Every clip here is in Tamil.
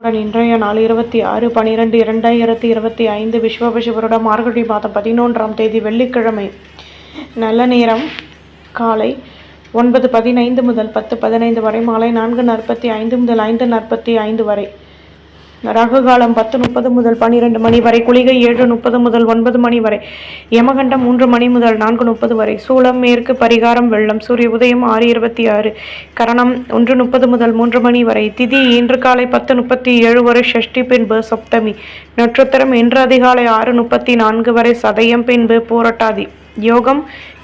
இன்றைய நாள் 26/12/2025 விஸ்வபஷ வருடம் மார்கழி மாதம் 11ஆம் தேதி வெள்ளிக்கிழமை. நல்ல நேரம் காலை 9:15 முதல் 10:15 வரை, மாலை 4:45 முதல் 5:45 வரை. ராகு காலம் 10:30 முதல் 12 மணி வரை, குளிகை 7:30 முதல் 9 மணி வரை, யமகண்டம் 3 மணி முதல் 4:30 வரை, சூலம் மேற்கு, பரிகாரம் வெள்ளம், சூரிய உதயம் 6:26, கரணம் 1:30 முதல் 3 மணி வரை, திதி இன்று காலை 10:37 வரை, ஷஷ்டி பின்பு சப்தமி, நட்சத்திரம் இன்று அதிகாலை 6:34 வரை, சதயம் பின்பு பூரட்டாதி, யோகம்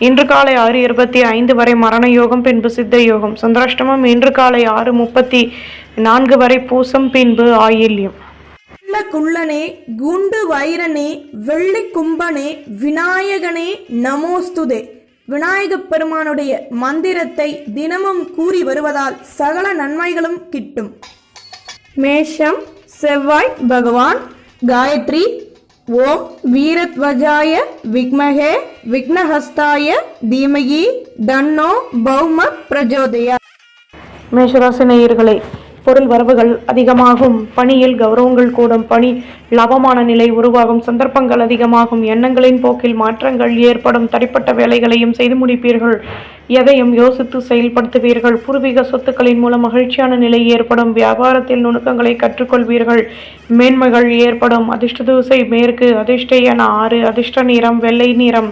இன்று காலை 6:25 வரை, மரண யோகம் பின்பு சித்த யோகம், சந்திராஷ்டமம் இன்று காலை 6:34 வரை, பூசம் பின்பு ஆயில்யம். குள்ளனே, குண்டு வைரனே, வெள்ளி கும்பனே, விநாயகனே நமோஸ்துதே. விநாயக பெருமானுடைய மந்திரத்தை தினமும் கூறி வருவதால் சகல நன்மைகளும் கிட்டும். மேஷம் செவ்வாய் பகவான். காயத்ரி. ஓம் வீரத்வஜாய விக்மஹே விக்னஹஸ்தாய தீமகி தன்னோ பௌம பிரஜோதயா. மேஷராசி நேயர்களே, பொருள் வரவுகள் அதிகமாகும், பணியில் கௌரவங்கள் கூடும், பணி லாபமான நிலை உருவாகும், சந்தர்ப்பங்கள் அதிகமாகும், எண்ணங்களின் போக்கில் மாற்றங்கள் ஏற்படும், தனிப்பட்ட வேலைகளையும் செய்து முடிப்பீர்கள், எதையும் யோசித்து செயல்படுத்துவீர்கள், பூர்வீக சொத்துக்களின் மூலம் மகிழ்ச்சியான நிலை ஏற்படும், வியாபாரத்தில் நுணுக்கங்களை கற்றுக்கொள்வீர்கள், மேன்மைகள் ஏற்படும், அதிர்ஷ்ட திசை மேற்கு, அதிர்ஷ்ட எண் 6, அதிர்ஷ்ட நிறம் வெள்ளை நிறம்,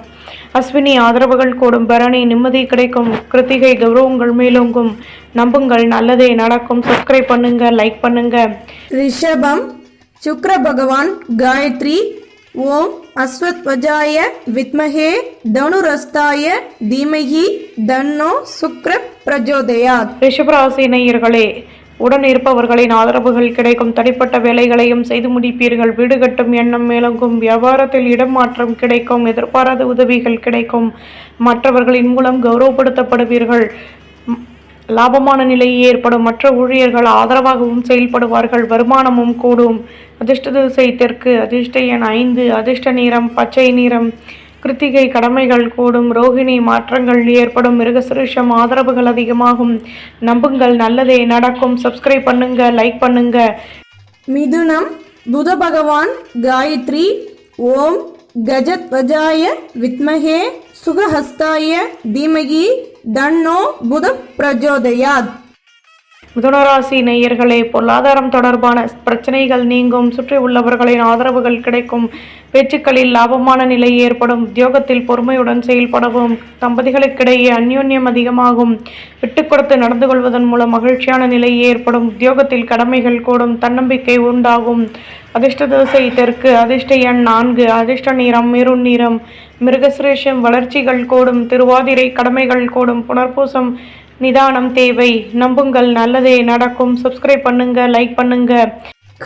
அஸ்வினி ஆதரவுகள் கூடும், பரணி நிம்மதி கிடைக்கும், கிருத்திகை கௌரவங்கள் மேலோங்கும், நம்புங்கள் நல்லதே நடக்கும். சப்ஸ்கிரைப் பண்ணுங்க, லைக் பண்ணுங்க. ரிஷபம் சுக்ர பகவான். காயத்ரி. ஓம் அஸ்வத்வஜாய வித்மஹே தனுரஸ்தாய தீமகி தன்னோ சுக்ர பிரஜோதயாத். ரிஷபராசி நேயர்களே, உடன் இருப்பவர்களின் ஆதரவுகள் கிடைக்கும், தனிப்பட்ட வேலைகளையும் செய்து முடிப்பீர்கள், வீடு கட்டும் எண்ணம் மேலோங்கும், வியாபாரத்தில் இடம் மாற்றம் கிடைக்கும், எதிர்பாராத உதவிகள் கிடைக்கும், மற்றவர்களின் மூலம் கௌரவப்படுத்தப்படுவீர்கள், லாபமான நிலை ஏற்படும், மற்ற ஊழியர்கள் ஆதரவாகவும் செயல்படுவார்கள், வருமானமும் கூடும், அதிர்ஷ்ட திசை தெற்கு, அதிர்ஷ்ட எண் 5, அதிர்ஷ்ட நிறம் பச்சை நிறம், கிருத்திகை கடமைகள் கூடும், ரோகிணி மாற்றங்கள் ஏற்படும், மிருகசிருஷம் ஆதரவுகள் அதிகமாகும், நம்புங்கள் நல்லதே நடக்கும். சப்ஸ்கிரைப் பண்ணுங்க, லைக் பண்ணுங்க. மிதுனம் புத பகவான். காயத்ரி. ஓம் கஜத்வஜாய வித்மஹே சுகஹஸ்தாய தீமகி தன்னோ புத பிரஜோதயாத். மிதுனராசி நேயர்களே, பொருளாதாரம் தொடர்பான பிரச்சனைகள் நீங்கும், சுற்றி உள்ளவர்களின் ஆதரவுகள் கிடைக்கும், பேச்சுக்களில் லாபமான நிலை ஏற்படும், உத்தியோகத்தில் பொறுமையுடன் செயல்படவும், தம்பதிகளுக்கிடையே அந்யோன்யம் அதிகமாகும், விட்டு கொடுத்து நடந்து கொள்வதன் மூலம் மகிழ்ச்சியான நிலை ஏற்படும், உத்தியோகத்தில் கடமைகள் கூடும், தன்னம்பிக்கை உண்டாகும், அதிர்ஷ்ட திசை தெற்கு, அதிர்ஷ்ட எண் 4, அதிர்ஷ்ட நிறம் மெரூன் நிறம், மிருகசிரேஷம் வளர்ச்சிகள் கூடும், திருவாதிரை கடமைகள் கூடும், புனர்பூசம் நிதானம் தேவை, நம்புங்கள் நல்லதே நடக்கும். சப்ஸ்கிரைப் பண்ணுங்க, லைக் பண்ணுங்க.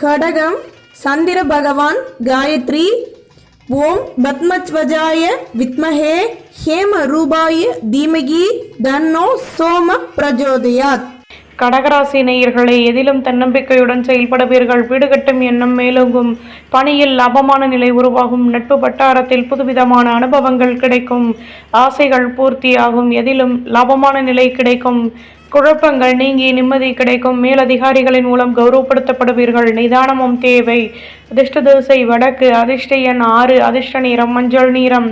கடகம் சந்திர பகவான். காயத்ரி. ஓம் பத்மத்வஜாய வித்மஹே ஹேம ரூபாய தீமகி தன்னோ சோம பிரஜோதயாத். கடகராசி நேயர்களே, எதிலும் தன்னம்பிக்கையுடன் செயல்படுவீர்கள், வீடு கட்டும் எண்ணம் மேலோங்கும், பணியில் லாபமான நிலை உருவாகும், நட்பு வட்டாரத்தில் புதுவிதமான அனுபவங்கள் கிடைக்கும், ஆசைகள் பூர்த்தியாகும், எதிலும் லாபமான நிலை கிடைக்கும், குழப்பங்கள் நீங்கி நிம்மதி கிடைக்கும், மேலதிகாரிகளின் மூலம் கௌரவப்படுத்தப்படுவீர்கள், நிதானமும் தேவை, அதிர்ஷ்ட திசை வடக்கு, அதிர்ஷ்ட எண் 6, அதிர்ஷ்ட நிறம் மஞ்சள் நிறம்,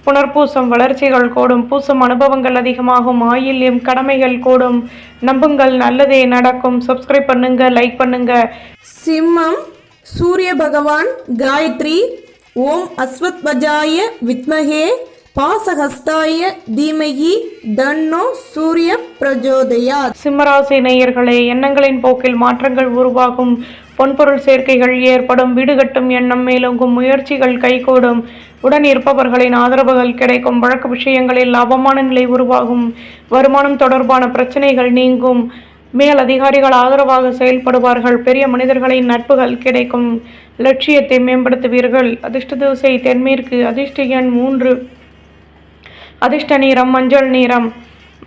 புனர்பூசம் வளர்ச்சிகள் கூடும், பூசம் அனுபவங்கள் அதிகமாகும், ஆயில்யம் கடமைகள் கூடும், நம்புங்கள் நல்லதே நடக்கும். சப்ஸ்கிரைப் பண்ணுங்க, லைக் பண்ணுங்க. சிம்மம் சூரிய பகவான். காயத்ரி. ஓம் அஸ்வத்வஜாய வித்மஹே பாசஹஸ்தாய தீமகி தன்னோ சூரிய பிரஜோதயாத். சிம்மராசி நேயர்களே, எண்ணங்களின் போக்கில் மாற்றங்கள் உருவாகும், பொன்பொருள் சேர்க்கைகள் ஏற்படும், வீடு கட்டும் எண்ணம் மேலோங்கும், முயற்சிகள் கைகூடும், உடன் இருப்பவர்களின் ஆதரவுகள் கிடைக்கும், வழக்கு விஷயங்களில் லாபமான நிலை உருவாகும், வருமானம் தொடர்பான பிரச்சனைகள் நீங்கும், மேல் அதிகாரிகள் ஆதரவாக செயல்படுவார்கள், பெரிய மனிதர்களின் நட்புகள் கிடைக்கும், லட்சியத்தை மேம்படுத்துவீர்கள், அதிர்ஷ்ட திசை தென்மேற்கு, அதிர்ஷ்ட எண் 3, அதிர்ஷ்ட நிறம் மஞ்சள் நிறம்,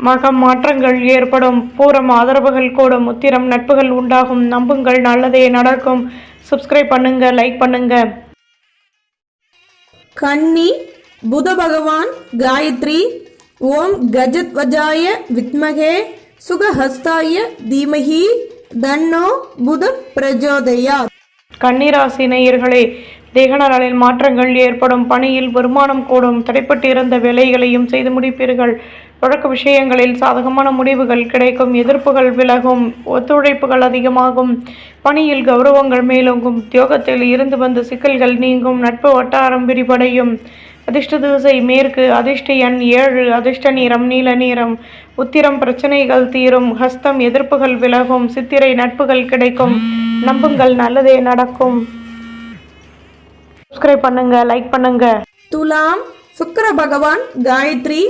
மகம் மாற்றங்கள் ஏற்படும், பூரம் ஆதரவுகள் கூடும், உத்திரம் நட்புகள் உண்டாகும், நம்புங்கள் நல்லதே நடக்கும். சப்ஸ்கிரைப் பண்ணுங்க, லைக் பண்ணுங்க. கன்னி புத பகவான். காயத்ரி. ஓம் கஜத்வஜாய வித்மஹே சுகஹஸ்தாய தீமஹி தன்னோ புத பிரஜோதயாத். கன்னிராசி நேயர்களே, தேகநலனில் மாற்றங்கள் ஏற்படும். பணியில் வருமானம் கூடும். தடைப்பட்டு இருந்த வேலைகளையும் செய்து முடிப்பீர்கள். வழக்கு விஷயங்களில் சாதகமான முடிவுகள் கிடைக்கும். எதிர்ப்புகள் விலகும். ஒத்துழைப்புகள் அதிகமாகும். பணியில் கௌரவங்கள் மேலோங்கும். உத்தியோகத்தில் இருந்து வந்த சிக்கல்கள் நீங்கும். நட்பு வட்டாரம் விரிவடையும். அதிர்ஷ்ட திசை மேற்கு. அதிர்ஷ்ட எண் 7. அதிர்ஷ்ட நிறம் நீல நிறம். உத்திரம் பிரச்சனைகள் தீரும். ஹஸ்தம் எதிர்ப்புகள் விலகும். சித்திரை நட்புகள் கிடைக்கும். நம்புங்கள், நல்லதே நடக்கும். சப்ஸ்கிரைப் பண்ணுங்க, லைக் பண்ணுங்க. துலாம் சுக்கிர பகவான் காயத்ரி.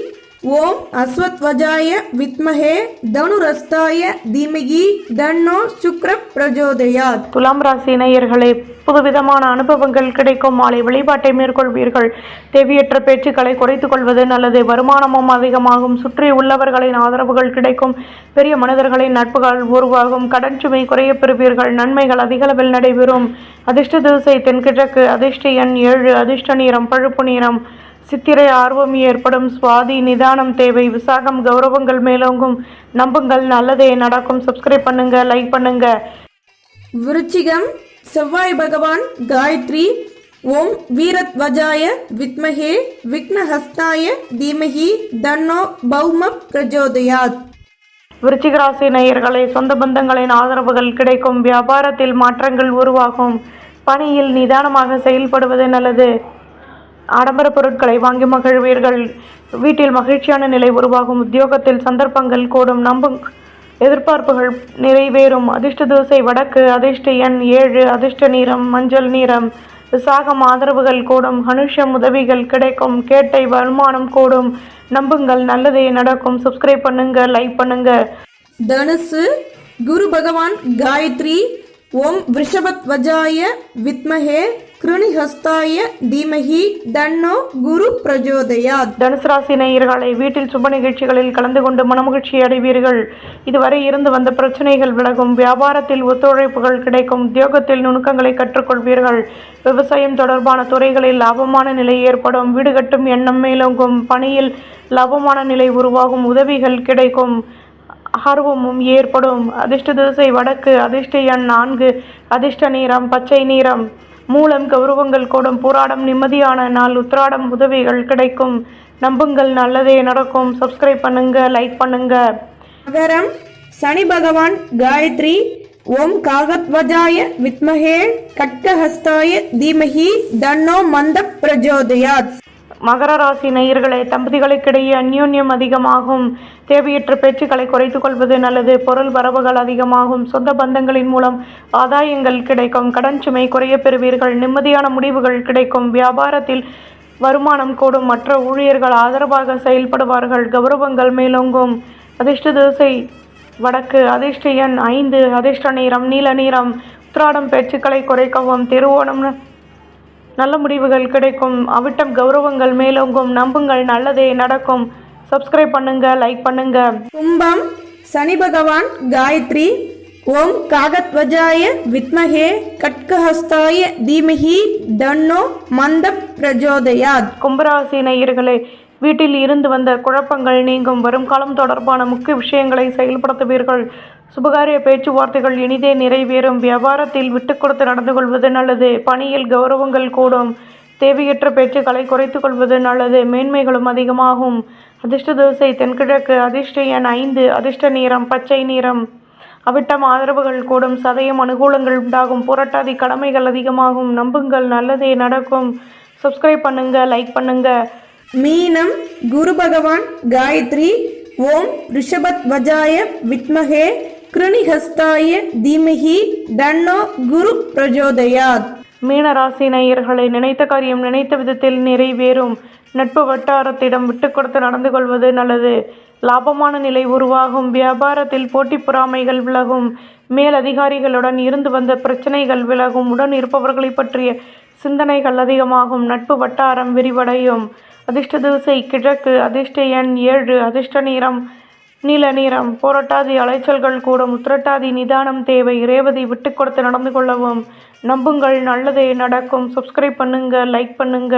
ஓம் அஸ்வத்வஜாய வித்மஹே தனுரஸ்தாய தீமகி தன்னோ சுக்ர பிரஜோதயாத். துலாம் ராசி நேயர்களே, புதுவிதமான அனுபவங்கள் கிடைக்கும். மாலை வழிபாட்டை மேற்கொள்வீர்கள். தேவையற்ற பேச்சுக்களை குறைத்துக் கொள்வது நல்லது. வருமானமும் அதிகமாகும். சுற்றி உள்ளவர்களின் ஆதரவுகள் கிடைக்கும். பெரிய மனிதர்களின் நட்புகள் உருவாகும். கடன் சுமை குறைய பெறுவீர்கள். நன்மைகள் அதிகளவில் நடைபெறும். அதிர்ஷ்ட திசை தென்கிழக்கு. அதிர்ஷ்ட எண் 7. அதிர்ஷ்ட நிறம் பழுப்பு நிறம். சித்திரை ஆர்வம் ஏற்படும். சுவாதி நிதானம் தேவை. விசாகம் கௌரவங்கள் மேலோங்கும். நம்புங்கள், நல்லதே நடக்கும். சப்ஸ்கிரைப் பண்ணுங்க, லைக் பண்ணுங்க. விருச்சிகம் செவ்வாய் பகவான் காயத்ரி. ஓம் வீரத்வஜாய வித்மஹே விக்னஹஸ்தாய தீமஹி தன்னோ பௌம பிரஜோதயாத். விருச்சிக ராசி நேயர்களே, சொந்த பந்தங்களின் ஆதரவுகள் கிடைக்கும். வியாபாரத்தில் மாற்றங்கள் உருவாகும். பணியில் நிதானமாக செயல்படுவது நல்லது. ஆடம்பர பொருட்களை வாங்கி மகிழ்வீர்கள். வீட்டில் மகிழ்ச்சியான நிலை உருவாகும். உத்தியோகத்தில் சந்தர்ப்பங்கள் கூடும். எதிர்பார்ப்புகள் நிறைவேறும். அதிர்ஷ்ட திசை வடக்கு. அதிர்ஷ்ட எண் 7. அதிர்ஷ்ட நிறம் மஞ்சள் நிறம். விசாகம் ஆதரவுகள் கூடும். அனுஷம் உதவிகள் கிடைக்கும். கேட்டை வருமானம் கூடும். நம்புங்கள், நல்லதே நடக்கும். சப்ஸ்கிரைப் பண்ணுங்க, லைக் பண்ணுங்க. தனுசு குரு பகவான் காயத்ரி. ஓம் விருஷபத்வஜாய வித்மஹே கிருணிஹஸ்தாய தீமஹி தன்னோ குரு பிரஜோதயாத். தனுசு ராசி நேயர்களை, வீட்டில் சுப நிகழ்ச்சிகளில் கலந்து கொண்டு மனமகிழ்ச்சி அடைவீர்கள். இதுவரை இருந்து வந்த பிரச்சனைகள் விலகும். வியாபாரத்தில் ஒத்துழைப்புகள் கிடைக்கும். உத்தியோகத்தில் நுணுக்கங்களை கற்றுக்கொள்வீர்கள். விவசாயம் தொடர்பான துறைகளில் லாபமான நிலை ஏற்படும். வீடு கட்டும் எண்ணம் மேலோங்கும். பணியில் லாபமான நிலை உருவாகும். உதவிகள் கிடைக்கும். ஆர்வமும் ஏற்படும். அதிர்ஷ்ட திசை வடக்கு. அதிர்ஷ்ட எண் 4. அதிர்ஷ்ட நிறம் பச்சை நிறம். மூலம் கௌரவங்கள் கூடும். போராடம் நிம்மதியான நாள். உத்திராடம் உதவிகள் கிடைக்கும். நம்புங்கள், நல்லதே நடக்கும். சப்ஸ்கிரைப் பண்ணுங்க, லைக் பண்ணுங்க. மகரம் சனி பகவான் காயத்ரி. ஓம் காகத்வஜாய வித்மஹே கட்கஹஸ்தாய தீமஹி தன்னோ மந்த பிரஜோதயாத். மகர ராசி நேயர்களே, தம்பதிகளுக்கிடையே அந்யோன்யம் அதிகமாகும். தேவையற்ற பேச்சுக்களை குறைத்துக் கொள்வது நல்லது. பொருள் வரவுகள் அதிகமாகும். சொந்த பந்தங்களின் மூலம் ஆதாயங்கள் கிடைக்கும். கடன் சுமை குறைய பெறுவீர்கள். நிம்மதியான முடிவுகள் கிடைக்கும். வியாபாரத்தில் வருமானம் கூடும். மற்ற ஊழியர்கள் ஆதரவாக செயல்படுவார்கள். கௌரவங்கள் மேலோங்கும். அதிர்ஷ்ட திசை வடக்கு. அதிர்ஷ்ட எண் 5. அதிர்ஷ்ட நிறம் நீல நிறம். உத்திராடம் பேச்சுக்களை குறைக்கவும். திருவோணம் நல்ல முடிவுகள் கிடைக்கும். அவிட்டம் கௌரவங்கள் மேலோங்கும். நம்புங்கள், நல்லதே நடக்கும். சப்ஸ்கிரைப் பண்ணுங்க, லைக் பண்ணுங்க. கும்பம் சனி பகவான் காயத்ரி. ஓம் காகத்வஜாய வித்மஹே கட்கஹஸ்தாய தீமஹி தன்னோ மந்த பிரஜோதயாத். கும்பராசி நேயர்களே, வீட்டில் இருந்து வந்த குழப்பங்கள் நீங்கும். வரும் காலம் தொடர்பான முக்கிய விஷயங்களை செயல்படுத்துவீர்கள். சுபகாரிய பேச்சுவார்த்தைகள் இனிதே நிறைவேறும். வியாபாரத்தில் விட்டு கொடுத்து நடந்து கொள்வது நல்லது. பணியில் கௌரவங்கள் கூடும். தேவையற்ற பேச்சுக்களை குறைத்துக் கொள்வது நல்லது. மேன்மைகளும் அதிகமாகும். அதிர்ஷ்ட திசை தென்கிழக்கு. அதிர்ஷ்ட எண் 5. அதிர்ஷ்ட நிறம் பச்சை நிறம். அவிட்டம் ஆதரவுகள் கூடும். சதயம் அனுகூலங்கள் உண்டாகும். புரட்டாதி கடமைகள் அதிகமாகும். நம்புங்கள், நல்லதே நடக்கும். சப்ஸ்கிரைப் பண்ணுங்க, லைக் பண்ணுங்க. மீனம் குரு பகவான் காயத்ரி. ஓம் ரிஷபத்வஜாய வித்மஹே கிருணிஹஸ்தாய தீமஹி தன்னோ குரு பிரஜோதயாத். மீன ராசி நேயர்களை, நினைத்த காரியம் நினைத்த விதத்தில் நிறைவேறும். நட்பு வட்டாரத்திடம் விட்டு கொடுத்து நடந்து கொள்வது நல்லது. லாபமான நிலை உருவாகும். வியாபாரத்தில் போட்டி பொறாமைகள் விலகும். மேல் அதிகாரிகளுடன் இருந்து வந்த பிரச்சனைகள் விலகும். உடன் இருப்பவர்களை பற்றிய சிந்தனைகள் அதிகமாகும். நட்பு வட்டாரம் விரிவடையும். அதிர்ஷ்ட திசை கிழக்கு. அதிர்ஷ்ட எண் 7. அதிர்ஷ்ட நிறம் நீல நிறம். போராட்டாதி அலைச்சல்கள் கூடும். உத்திரட்டாதி நிதானம் தேவை. ரேவதி விட்டு கொடுத்து நடந்து கொள்ளவும். நம்புங்கள், நல்லதே நடக்கும். சப்ஸ்கிரைப் பண்ணுங்க, லைக் பண்ணுங்க.